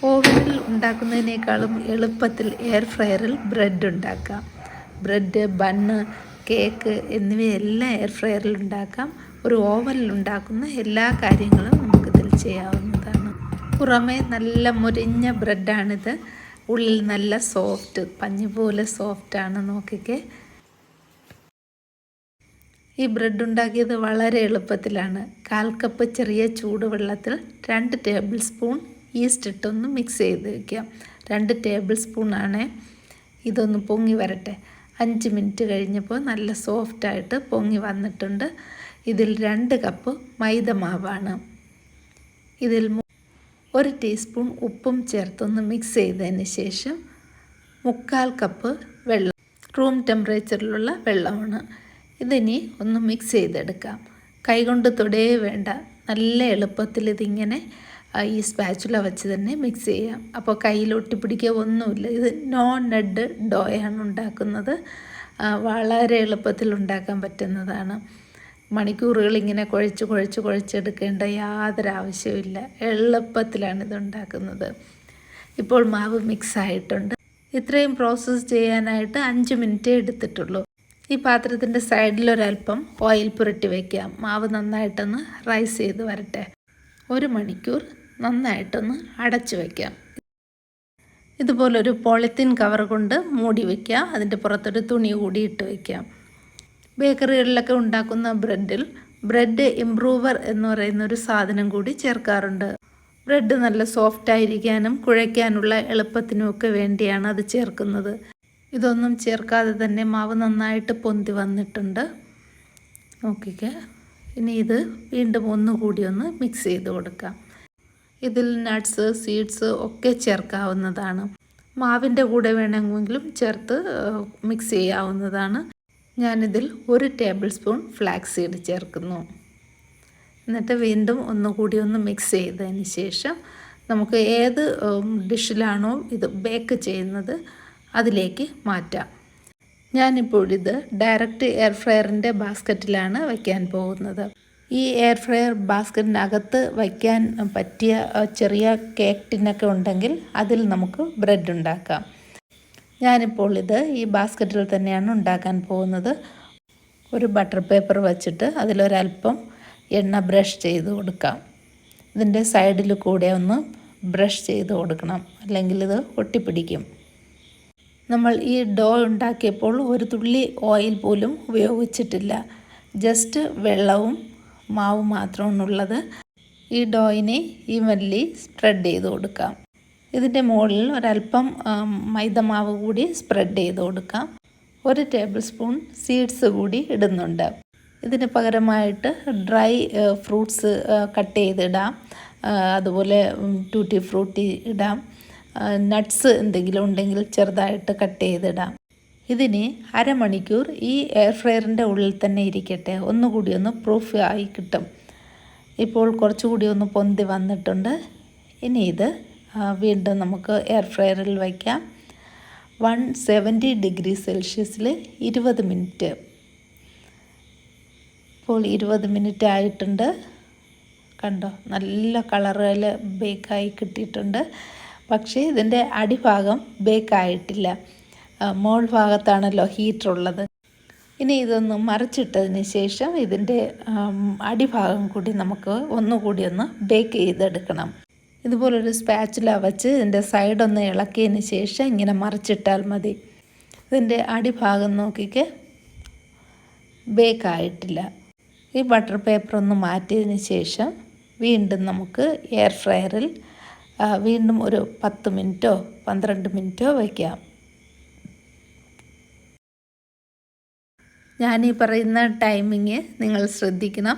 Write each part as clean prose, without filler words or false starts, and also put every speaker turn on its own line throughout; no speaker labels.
ഓവനിൽ ഉണ്ടാക്കുന്നതിനേക്കാളും എളുപ്പത്തിൽ air ഫ്രയറിൽ bread ഉണ്ടാക്കാം. ബ്രെഡ്, ബണ്ണ്, കേക്ക് എന്നിവയെല്ലാം എയർ ഫ്രയറിൽ ഉണ്ടാക്കാം. ഒരു ഓവനിൽ ഉണ്ടാക്കുന്ന എല്ലാ കാര്യങ്ങളും നമുക്കിതിൽ ചെയ്യാവുന്നതാണ്. പുറമേ നല്ല മുരിഞ്ഞ ബ്രെഡാണിത്. ഉള്ളിൽ നല്ല സോഫ്റ്റ്, പഞ്ഞി പോലെ സോഫ്റ്റാണ്. നോക്കിക്കേ, ഈ ബ്രെഡ് ഉണ്ടാക്കിയത് വളരെ എളുപ്പത്തിലാണ്. 1/4 കപ്പ് ചെറിയ ചൂടുവെള്ളത്തിൽ 2 ടേബിൾ സ്പൂൺ ഈസ്റ്റ് ഇട്ടൊന്ന് മിക്സ് ചെയ്ത് വയ്ക്കാം. 2 ടേബിൾ സ്പൂണാണ്. ഇതൊന്ന് പൊങ്ങി വരട്ടെ. 5 മിനിറ്റ് കഴിഞ്ഞപ്പോൾ നല്ല സോഫ്റ്റായിട്ട് പൊങ്ങി വന്നിട്ടുണ്ട്. ഇതിൽ 2 കപ്പ് മൈദമാവാണ്. ഇതിൽ 1 ടീസ്പൂൺ ഉപ്പും ചേർത്തൊന്ന് മിക്സ് ചെയ്തതിന് ശേഷം 3/4 കപ്പ് വെള്ളം, റൂം ടെമ്പറേച്ചറിലുള്ള വെള്ളമാണ്. ഇതിനി ഒന്ന് മിക്സ് ചെയ്തെടുക്കാം. കൈകൊണ്ട് തൊടേ വേണ്ട, നല്ല എളുപ്പത്തിൽ ഇതിങ്ങനെ ഈ സ്പാച്ചുല വെച്ച് തന്നെ മിക്സ് ചെയ്യാം. അപ്പോൾ കയ്യിൽ ഒട്ടിപ്പിടിക്കുക ഒന്നുമില്ല. ഇത് നോൺ നെഡ് ഡോയാണ് ഉണ്ടാക്കുന്നത്. വളരെ എളുപ്പത്തിൽ ഉണ്ടാക്കാൻ പറ്റുന്നതാണ്. മണിക്കൂറുകൾ ഇങ്ങനെ കുഴച്ചെടുക്കേണ്ട യാതൊരു ആവശ്യമില്ല. എളുപ്പത്തിലാണ് ഇത് ഉണ്ടാക്കുന്നത്. ഇപ്പോൾ മാവ് മിക്സ് ആയിട്ടുണ്ട്. ഇത്രയും പ്രോസസ്സ് ചെയ്യാനായിട്ട് 5 മിനിറ്റേ എടുത്തിട്ടുള്ളൂ. ഈ പാത്രത്തിൻ്റെ സൈഡിലൊരൽപ്പം ഓയിൽ പുരട്ടി വയ്ക്കാം. മാവ് നന്നായിട്ടൊന്ന് റൈസ് ചെയ്ത് വരട്ടെ. 1 മണിക്കൂർ നന്നായിട്ടൊന്ന് അടച്ചു വയ്ക്കാം. ഇതുപോലൊരു പോളിത്തീൻ കവർ കൊണ്ട് മൂടി വയ്ക്കാം. അതിൻ്റെ പുറത്തൊരു തുണി കൂടി ഇട്ട് വയ്ക്കാം. ബേക്കറികളിലൊക്കെ ഉണ്ടാക്കുന്ന ബ്രെഡിൽ ബ്രെഡ് ഇംപ്രൂവർ എന്ന് പറയുന്ന ഒരു സാധനം കൂടി ചേർക്കാറുണ്ട്. ബ്രെഡ് നല്ല സോഫ്റ്റായിരിക്കാനും കുഴയ്ക്കാനുള്ള എളുപ്പത്തിനുമൊക്കെ വേണ്ടിയാണ് അത് ചേർക്കുന്നത്. ഇതൊന്നും ചേർക്കാതെ തന്നെ മാവ് നന്നായിട്ട് പൊന്തി വന്നിട്ടുണ്ട്. നോക്കിക്കേ. ഇനി ഇത് വീണ്ടും ഒന്നുകൂടി ഒന്ന് മിക്സ് ചെയ്ത് കൊടുക്കാം. ഇതിൽ നട്ട്സ്, സീഡ്സ് ഒക്കെ ചേർക്കാവുന്നതാണ്. മാവിൻ്റെ കൂടെ വേണമെങ്കിലും ചേർത്ത് മിക്സ് ചെയ്യാവുന്നതാണ്. ഞാനിതിൽ 1 ടേബിൾ സ്പൂൺ ഫ്ലാക്സ് സീഡ് ചേർക്കുന്നു. എന്നിട്ട് വീണ്ടും ഒന്നുകൂടി ഒന്ന് മിക്സ് ചെയ്തതിന് ശേഷം നമുക്ക് ഏത് ഡിഷിലാണോ ഇത് ബേക്ക് ചെയ്യുന്നത് അതിലേക്ക് മാറ്റാം. ഞാനിപ്പോൾ ഇത് ഡയറക്റ്റ് എയർ ഫ്രയറിൻ്റെ ബാസ്ക്കറ്റിലാണ് വയ്ക്കാൻ പോകുന്നത്. ഈ എയർ ഫ്രയർ ബാസ്ക്കറ്റിനകത്ത് വയ്ക്കാൻ പറ്റിയ ചെറിയ കേക്ക് ടിന്നൊക്കെ ഉണ്ടെങ്കിൽ അതിൽ നമുക്ക് ബ്രെഡ് ഉണ്ടാക്കാം. ഞാനിപ്പോൾ ഇത് ഈ ബാസ്ക്കറ്റിൽ തന്നെയാണ് ഉണ്ടാക്കാൻ പോകുന്നത്. ഒരു ബട്ടർ പേപ്പർ വച്ചിട്ട് അതിലൊരൽപ്പം എണ്ണ ബ്രഷ് ചെയ്ത് കൊടുക്കാം. ഇതിൻ്റെ സൈഡിൽ കൂടെ ഒന്ന് ബ്രഷ് ചെയ്ത് കൊടുക്കണം, അല്ലെങ്കിൽ ഇത് ഒട്ടിപ്പിടിക്കും. നമ്മൾ ഈ ഡോ ഉണ്ടാക്കിയപ്പോൾ ഒരു തുള്ളി ഓയിൽ പോലും ഉപയോഗിച്ചിട്ടില്ല. ജസ്റ്റ് വെള്ളവും മാവും മാത്രമാണുള്ളത്. ഈ ഡോയിനെ ഈവൻലി സ്പ്രെഡ് ചെയ്ത് കൊടുക്കാം. ഇതിൻ്റെ മുകളിൽ ഒരൽപ്പം മൈദമാവ് കൂടി സ്പ്രെഡ് ചെയ്ത് കൊടുക്കാം. 1 ടേബിൾ സ്പൂൺ സീഡ്സ് കൂടി ഇടുന്നുണ്ട്. ഇതിന് പകരമായിട്ട് ഡ്രൈ ഫ്രൂട്ട്സ് കട്ട് ചെയ്തിടാം. അതുപോലെ ടൂട്ടി ഫ്രൂട്ടി ഇടാം. നട്ട്സ് എന്തെങ്കിലും ഉണ്ടെങ്കിൽ ചെറുതായിട്ട് കട്ട് ചെയ്തിടാം. ഇതിന് അരമണിക്കൂർ ഈ എയർ ഫ്രയറിൻ്റെ ഉള്ളിൽ തന്നെ ഇരിക്കട്ടെ. ഒന്നുകൂടി ഒന്ന് പ്രൂഫ് ആയി കിട്ടും. ഇപ്പോൾ കുറച്ചുകൂടി ഒന്ന് പൊന്തി വന്നിട്ടുണ്ട്. ഇനി ഇത് വീണ്ടും നമുക്ക് എയർ ഫ്രയറിൽ വയ്ക്കാം. 170 ഡിഗ്രി സെൽഷ്യസിൽ 20 മിനിറ്റ്. ഇപ്പോൾ 20 മിനിറ്റ് ആയിട്ടുണ്ട്. കണ്ടോ, നല്ല കളറിൽ ബേക്കായി കിട്ടിയിട്ടുണ്ട്. പക്ഷേ ഇതിൻ്റെ അടിഭാഗം ബേക്കായിട്ടില്ല. മോൾ ഭാഗത്താണല്ലോ ഹീറ്ററുള്ളത്. ഇനി ഇതൊന്ന് മറിച്ചിട്ടതിന് ശേഷം ഇതിൻ്റെ അടിഭാഗം കൂടി നമുക്ക് ഒന്നുകൂടി ഒന്ന് ബേക്ക് ചെയ്തെടുക്കണം. ഇതുപോലൊരു സ്പാച്ചുല വച്ച് ഇതിൻ്റെ സൈഡൊന്ന് ഇളക്കിയതിന് ശേഷം ഇങ്ങനെ മറിച്ചിട്ടാൽ മതി. ഇതിൻ്റെ അടിഭാഗം നോക്കിക്ക് ബേക്കായിട്ടില്ല. ഈ ബട്ടർ പേപ്പർ ഒന്ന് മാറ്റിയതിന് ശേഷം വീണ്ടും നമുക്ക് എയർ ഫ്രയറിൽ വീണ്ടും ഒരു 10 മിനിറ്റോ 12 മിനിറ്റോ വയ്ക്കാം. ഞാനീ പറയുന്ന ടൈമിങ് നിങ്ങൾ ശ്രദ്ധിക്കണം.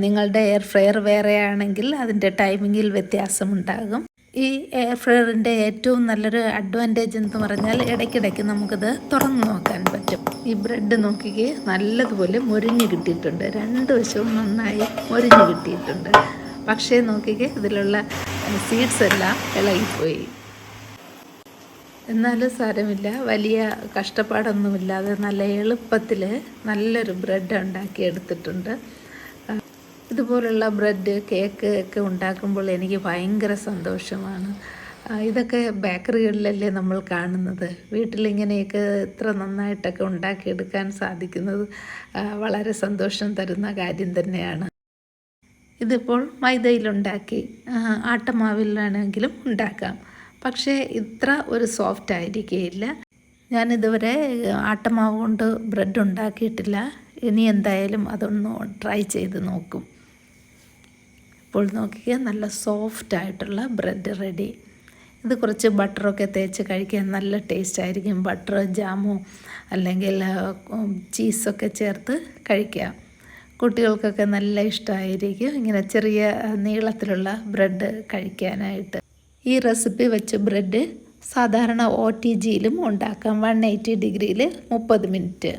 നിങ്ങളുടെ എയർ ഫ്രയർ വേറെയാണെങ്കിൽ അതിൻ്റെ ടൈമിങ്ങിൽ വ്യത്യാസമുണ്ടാകും. ഈ എയർ ഫ്രയറിൻ്റെ ഏറ്റവും നല്ലൊരു അഡ്വാൻറ്റേജ് എന്ന് പറഞ്ഞാൽ ഇടയ്ക്കിടയ്ക്ക് നമുക്കത് തുറന്ന് നോക്കാൻ പറ്റും. ഈ ബ്രെഡ് നോക്കിക്കേ, നല്ലതുപോലെ മൊരിഞ്ഞ് കിട്ടിയിട്ടുണ്ട്. 2 വശവും നന്നായി മൊരിഞ്ഞ് കിട്ടിയിട്ടുണ്ട്. പക്ഷേ നോക്കിക്കേ, ഇതിലുള്ള സീഡ്സ് എല്ലാം ഇളകിപ്പോയി. എന്നാലും സാരമില്ല, വലിയ കഷ്ടപ്പാടൊന്നുമില്ലാതെ നല്ല എളുപ്പത്തിൽ നല്ലൊരു ബ്രെഡ് ഉണ്ടാക്കിയെടുത്തിട്ടുണ്ട്. ഇതുപോലുള്ള ബ്രെഡ്, കേക്ക് ഒക്കെ ഉണ്ടാക്കുമ്പോൾ എനിക്ക് ഭയങ്കര സന്തോഷമാണ്. ഇതൊക്കെ ബേക്കറികളിലല്ലേ നമ്മൾ കാണുന്നത്. വീട്ടിലിങ്ങനെയൊക്കെ ഇത്ര നന്നായിട്ടൊക്കെ ഉണ്ടാക്കിയെടുക്കാൻ സാധിക്കുന്നത് വളരെ സന്തോഷം തരുന്ന കാര്യം തന്നെയാണ്. ഇതിപ്പോൾ മൈദയിലുണ്ടാക്കി ആട്ടമാവിലാണെങ്കിലും ഉണ്ടാക്കാം. പക്ഷേ ഇത്ര ഒരു സോഫ്റ്റ് ആയിരിക്കുകയില്ല. ഞാനിതുവരെ ആട്ടമാവ് കൊണ്ട് ബ്രെഡ് ഉണ്ടാക്കിയിട്ടില്ല. ഇനി എന്തായാലും അതൊന്ന് ട്രൈ ചെയ്ത് നോക്കും. ഇപ്പോൾ നോക്കിയാൽ നല്ല സോഫ്റ്റായിട്ടുള്ള ബ്രെഡ് റെഡി. ഇത് കുറച്ച് ബട്ടറൊക്കെ തേച്ച് കഴിക്കാൻ നല്ല ടേസ്റ്റ് ആയിരിക്കും. ബട്ടർ, ജാമോ അല്ലെങ്കിൽ ചീസൊക്കെ ചേർത്ത് കഴിക്കാം. കുട്ടികൾക്കൊക്കെ നല്ല ഇഷ്ടമായിരിക്കും ഇങ്ങനെ ചെറിയ നീളത്തിലുള്ള ബ്രെഡ് കഴിക്കാനായിട്ട്. ഈ റെസിപ്പി വെച്ച് ബ്രെഡ് സാധാരണ OTGയിലും ഉണ്ടാക്കാം. 180 ഡിഗ്രിയിൽ 30 മിനിറ്റ്.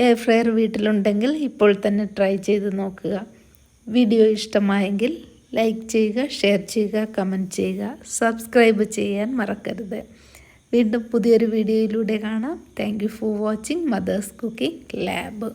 എയർ ഫ്രയർ വീട്ടിലുണ്ടെങ്കിൽ ഇപ്പോൾ തന്നെ ട്രൈ ചെയ്ത് നോക്കുക. വീഡിയോ ഇഷ്ടമായെങ്കിൽ ലൈക്ക് ചെയ്യുക, ഷെയർ ചെയ്യുക, കമൻറ്റ് ചെയ്യുക, സബ്സ്ക്രൈബ് ചെയ്യാൻ മറക്കരുത്. വീണ്ടും പുതിയൊരു വീഡിയോയിലൂടെ കാണാം. Thank you for watching mother's cooking lab.